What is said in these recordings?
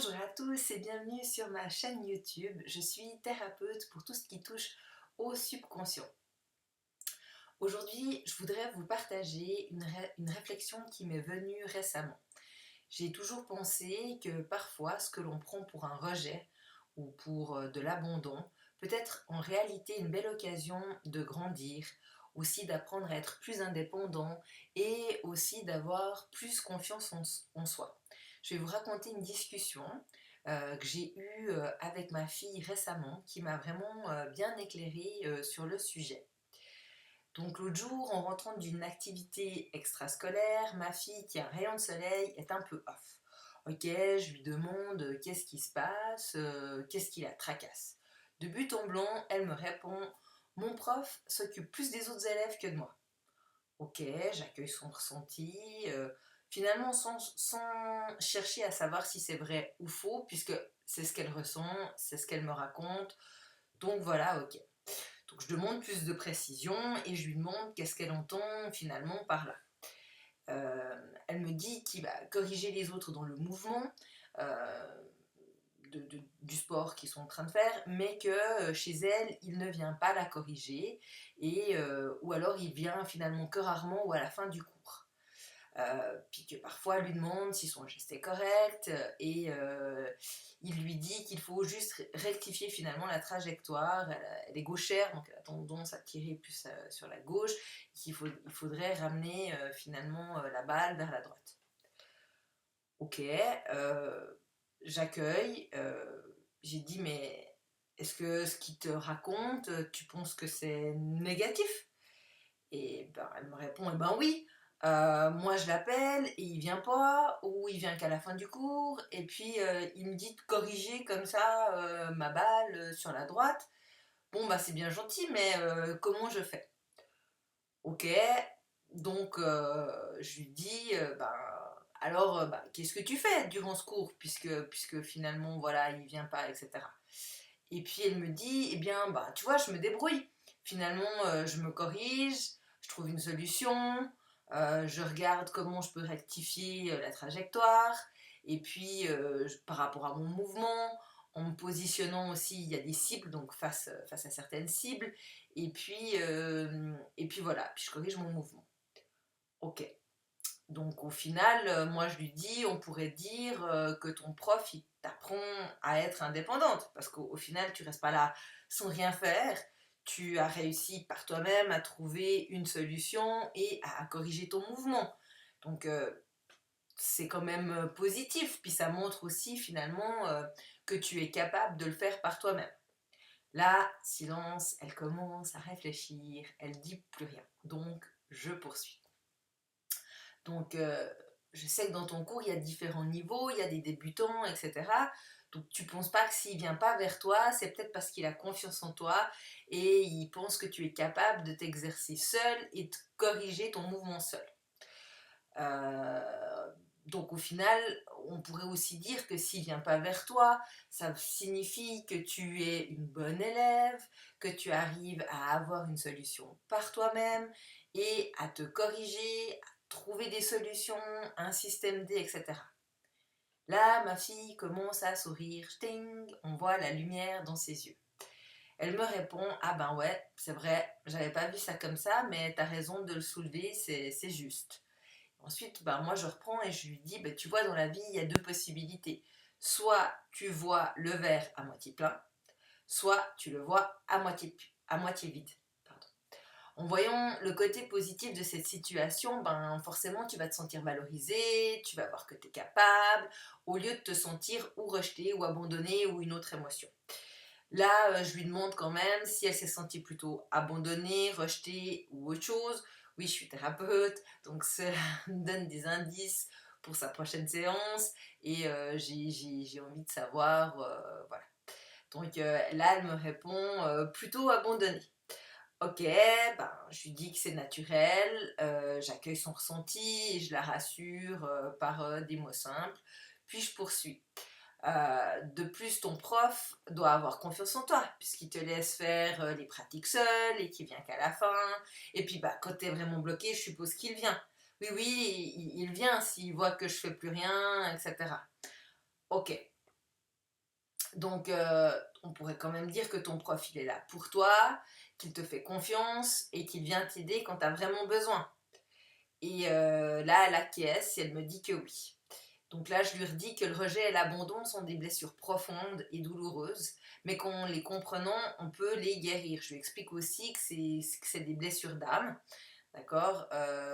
Bonjour à tous et bienvenue sur ma chaîne YouTube. Je suis thérapeute pour tout ce qui touche au subconscient. Aujourd'hui, je voudrais vous partager une réflexion qui m'est venue récemment. J'ai toujours pensé que parfois, ce que l'on prend pour un rejet ou pour de l'abandon peut être en réalité une belle occasion de grandir, aussi d'apprendre à être plus indépendant et aussi d'avoir plus confiance en soi. Je vais vous raconter une discussion que j'ai eue avec ma fille récemment qui m'a vraiment bien éclairée sur le sujet. Donc l'autre jour, en rentrant d'une activité extrascolaire, ma fille qui a un rayon de soleil est un peu off. Ok, je lui demande qu'est-ce qui se passe, qu'est-ce qui la tracasse. De but en blanc, elle me répond: mon prof s'occupe plus des autres élèves que de moi. Ok, j'accueille son ressenti, finalement sans chercher à savoir si c'est vrai ou faux, puisque c'est ce qu'elle ressent, c'est ce qu'elle me raconte. Donc voilà, ok. Donc je demande plus de précision et je lui demande qu'est-ce qu'elle entend finalement par là. Elle me dit qu'il va corriger les autres dans le mouvement euh, du sport qu'ils sont en train de faire, mais que chez elle, il ne vient pas la corriger, ou alors il vient finalement que rarement ou à la fin du cours. Puis que parfois elle lui demande si son geste est correct il lui dit qu'il faut juste rectifier finalement la trajectoire. Elle est gauchère, donc elle a tendance à tirer plus sur la gauche, il faudrait ramener finalement la balle vers la droite. Ok, j'accueille, j'ai dit mais est-ce que ce qu'il te raconte, tu penses que c'est négatif? Et ben, elle me répond, eh ben oui, moi je l'appelle et il vient pas, ou il vient qu'à la fin du cours, et puis il me dit de corriger comme ça ma balle sur la droite. Bon bah c'est bien gentil, mais comment je fais? Ok, donc je lui dis, ben alors bah, qu'est-ce que tu fais durant ce cours, puisque finalement voilà il vient pas, etc. Et puis elle me dit, eh bien, bah, tu vois, je me débrouille. Finalement, je me corrige, je trouve une solution, je regarde comment je peux rectifier la trajectoire, et puis par rapport à mon mouvement, en me positionnant aussi, il y a des cibles, donc face à certaines cibles, et puis voilà, puis je corrige mon mouvement. Ok. Donc au final, moi je lui dis, on pourrait dire que ton prof, il t'apprend à être indépendante, parce qu'au final, tu restes pas là sans rien faire, tu as réussi par toi-même à trouver une solution et à corriger ton mouvement. Donc c'est quand même positif, puis ça montre aussi finalement que tu es capable de le faire par toi-même. Là, silence, elle commence à réfléchir, elle dit plus rien. Donc je poursuis. Donc, je sais que dans ton cours, il y a différents niveaux, il y a des débutants, etc. Donc, tu ne penses pas que s'il ne vient pas vers toi, c'est peut-être parce qu'il a confiance en toi et il pense que tu es capable de t'exercer seul et de corriger ton mouvement seul. Euh, donc, au final, on pourrait aussi dire que s'il ne vient pas vers toi, ça signifie que tu es une bonne élève, que tu arrives à avoir une solution par toi-même et à te corriger, trouver des solutions, un système D, etc. Là, ma fille commence à sourire, ting, on voit la lumière dans ses yeux. Elle me répond, ah ben ouais, c'est vrai, j'avais pas vu ça comme ça, mais t'as raison de le soulever, c'est juste. Ensuite, ben moi je reprends et je lui dis, ben, tu vois, dans la vie, il y a deux possibilités. Soit tu vois le verre à moitié plein, soit tu le vois à moitié vide. Pardon. En voyant le côté positif de cette situation, ben forcément tu vas te sentir valorisé, tu vas voir que tu es capable, au lieu de te sentir ou rejeté ou abandonné ou une autre émotion. Là, je lui demande quand même si elle s'est sentie plutôt abandonnée, rejetée ou autre chose. Oui, je suis thérapeute, donc ça me donne des indices pour sa prochaine séance et j'ai envie de savoir, voilà. Donc là, elle me répond plutôt abandonnée. Ok, ben, je lui dis que c'est naturel, j'accueille son ressenti et je la rassure par des mots simples, puis je poursuis. De plus, ton prof doit avoir confiance en toi, puisqu'il te laisse faire les pratiques seul et qu'il vient qu'à la fin. Et puis, bah, quand t'es vraiment bloqué, je suppose qu'il vient. Oui, oui, il vient s'il voit que je fais plus rien, etc. Ok. Donc, on pourrait quand même dire que ton prof, il est là pour toi, qu'il te fait confiance et qu'il vient t'aider quand tu as vraiment besoin. Et là, elle acquiesce et elle me dit que oui. Donc là, je lui redis que le rejet et l'abandon sont des blessures profondes et douloureuses, mais qu'en les comprenant, on peut les guérir. Je lui explique aussi que c'est des blessures d'âme. D'accord.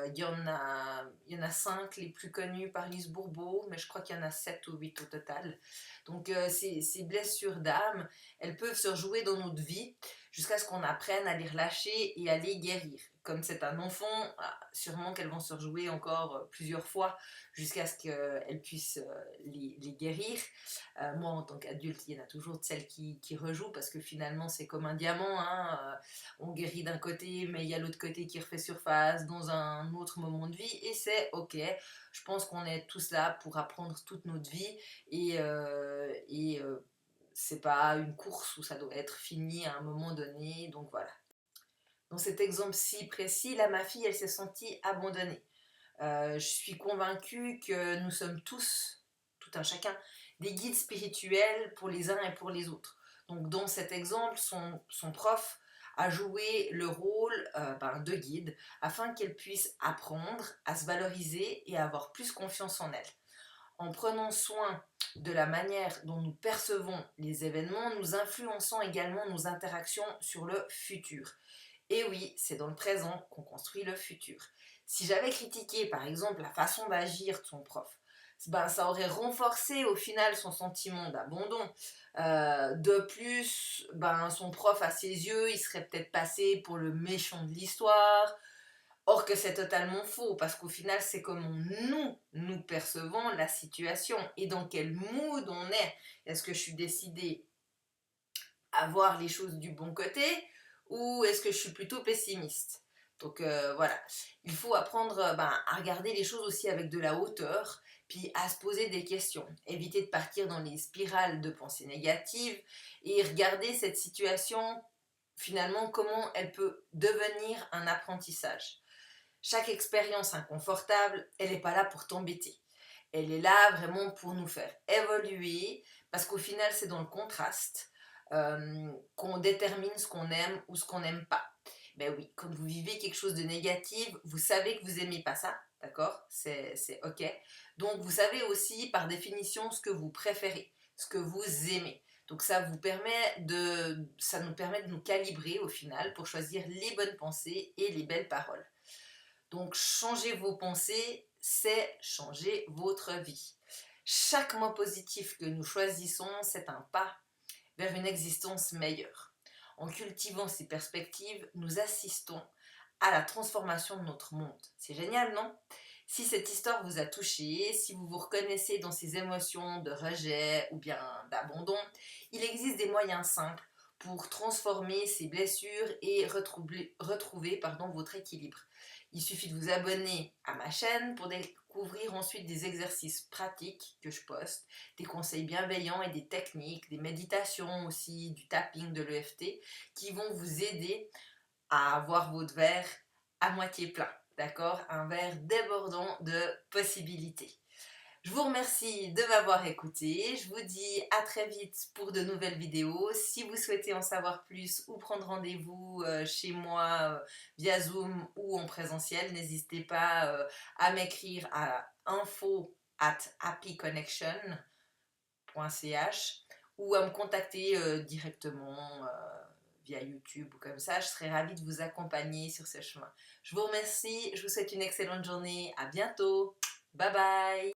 Il y en a 5 les plus connus par Lise Bourbeau, mais je crois qu'il y en a 7 ou 8 au total. Donc ces blessures d'âme, elles peuvent se rejouer dans notre vie jusqu'à ce qu'on apprenne à les relâcher et à les guérir. Comme c'est un enfant, sûrement qu'elles vont se rejouer encore plusieurs fois jusqu'à ce qu'elles puissent les guérir. Moi, en tant qu'adulte, il y en a toujours de celles qui rejouent parce que finalement, c'est comme un diamant. Hein, on guérit d'un côté, mais il y a l'autre côté qui refait surface dans un autre moment de vie et c'est ok. Je pense qu'on est tous là pour apprendre toute notre vie et c'est pas une course où ça doit être fini à un moment donné, donc voilà. Dans cet exemple si précis, là, ma fille, elle s'est sentie abandonnée. Je suis convaincue que nous sommes tous, tout un chacun, des guides spirituels pour les uns et pour les autres. Donc dans cet exemple, son prof a joué le rôle de guide afin qu'elle puisse apprendre à se valoriser et à avoir plus confiance en elle. En prenant soin de la manière dont nous percevons les événements, nous influençons également nos interactions sur le futur. Et oui, c'est dans le présent qu'on construit le futur. Si j'avais critiqué par exemple la façon d'agir de son prof, ça aurait renforcé au final son sentiment d'abandon. De plus, son prof à ses yeux, il serait peut-être passé pour le méchant de l'histoire. Or que c'est totalement faux, parce qu'au final, c'est comment nous percevons la situation et dans quel mood on est. Est-ce que je suis décidée à voir les choses du bon côté ou est-ce que je suis plutôt pessimiste? Donc voilà, il faut apprendre à regarder les choses aussi avec de la hauteur, puis à se poser des questions, éviter de partir dans les spirales de pensée négatives et regarder cette situation finalement comment elle peut devenir un apprentissage. Chaque expérience inconfortable, elle n'est pas là pour t'embêter. Elle est là vraiment pour nous faire évoluer, parce qu'au final, c'est dans le contraste qu'on détermine ce qu'on aime ou ce qu'on n'aime pas. Ben oui, quand vous vivez quelque chose de négatif, vous savez que vous n'aimez pas ça, d'accord? C'est ok. Donc vous savez aussi par définition ce que vous préférez, ce que vous aimez. Donc ça nous permet de nous calibrer au final pour choisir les bonnes pensées et les belles paroles. Donc changer vos pensées, c'est changer votre vie. Chaque mot positif que nous choisissons, c'est un pas vers une existence meilleure. En cultivant ces perspectives, nous assistons à la transformation de notre monde. C'est génial, non? Si cette histoire vous a touché, si vous vous reconnaissez dans ces émotions de rejet ou bien d'abandon, il existe des moyens simples pour transformer ces blessures et retrouver votre équilibre. Il suffit de vous abonner à ma chaîne pour découvrir ensuite des exercices pratiques que je poste, des conseils bienveillants et des techniques, des méditations aussi, du tapping, de l'EFT, qui vont vous aider à avoir votre verre à moitié plein, d'accord? Un verre débordant de possibilités. Je vous remercie de m'avoir écouté. Je vous dis à très vite pour de nouvelles vidéos. Si vous souhaitez en savoir plus ou prendre rendez-vous chez moi via Zoom ou en présentiel, n'hésitez pas à m'écrire à info@happyconnection.ch ou à me contacter directement via YouTube ou comme ça. Je serai ravie de vous accompagner sur ce chemin. Je vous remercie. Je vous souhaite une excellente journée. À bientôt. Bye bye.